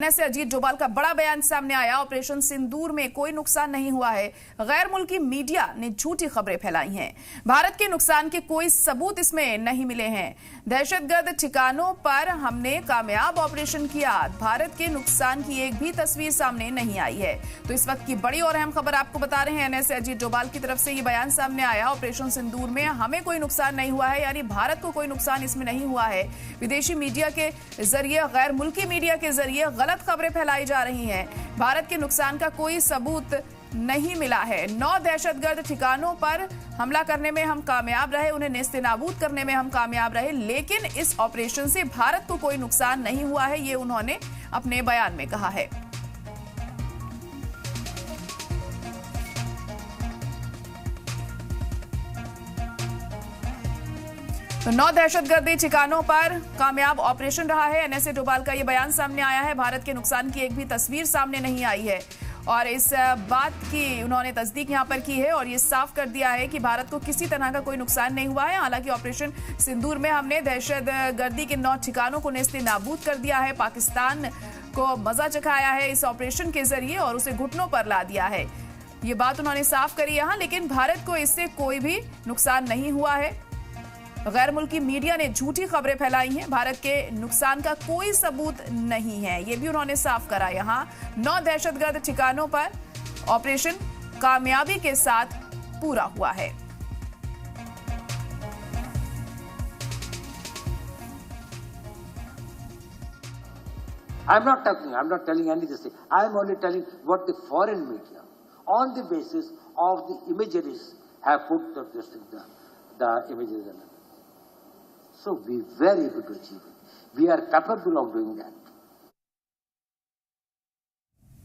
से अजीत डोभाल का बड़ा बयान सामने आया। ऑपरेशन सिंदूर में कोई नुकसान नहीं हुआ है। गैर मुल्की मीडिया ने झूठी खबरें फैलाई हैं। भारत के नुकसान के कोई सबूत इसमें नहीं मिले हैं। दहशतगर्द ठिकानों पर हमने कामयाब ऑपरेशन किया। भारत के नुकसान की एक भी तस्वीर सामने नहीं आई है। तो इस वक्त की बड़ी और अहम खबर आपको बता रहे हैं। से अजीत डोभाल की तरफ से ये बयान सामने आया। ऑपरेशन सिंदूर में हमें कोई नुकसान नहीं हुआ है, यानी भारत को कोई नुकसान इसमें नहीं हुआ है। विदेशी मीडिया के जरिए, गैर मुल्की मीडिया के जरिए गलत खबरें फैलाई जा रही हैं। भारत के नुकसान का कोई सबूत नहीं मिला है। 9 दहशतगर्द ठिकानों पर हमला करने में हम कामयाब रहे, उन्हें नेस्तनाबूद करने में हम कामयाब रहे, लेकिन इस ऑपरेशन से भारत को कोई नुकसान नहीं हुआ है, ये उन्होंने अपने बयान में कहा है। तो 9 दहशतगर्दी ठिकानों पर कामयाब ऑपरेशन रहा है। एनएसए डोभाल का यह बयान सामने आया है। भारत के नुकसान की एक भी तस्वीर सामने नहीं आई है और इस बात की उन्होंने तस्दीक यहां पर की है और ये साफ कर दिया है कि भारत को किसी तरह का कोई नुकसान नहीं हुआ है। हालांकि ऑपरेशन सिंदूर में हमने दहशतगर्दी के 9 ठिकानों को नेस्तनाबूद कर दिया है। पाकिस्तान को मजा चखाया है इस ऑपरेशन के जरिए और उसे घुटनों पर ला दिया है। ये बात उन्होंने साफ करी यहां, लेकिन भारत को इससे कोई भी नुकसान नहीं हुआ है। गैर मुल्की मीडिया ने झूठी खबरें फैलाई हैं। भारत के नुकसान का कोई सबूत नहीं है, ये भी उन्होंने साफ करा। यहां 9 दहशतगर्द ठिकानों पर ऑपरेशन कामयाबी के साथ पूरा हुआ है। I'm not telling anything. I am only telling what the foreign media, on the basis of the imageries, have put the images. So we were able to achieve it. We are capable of doing that.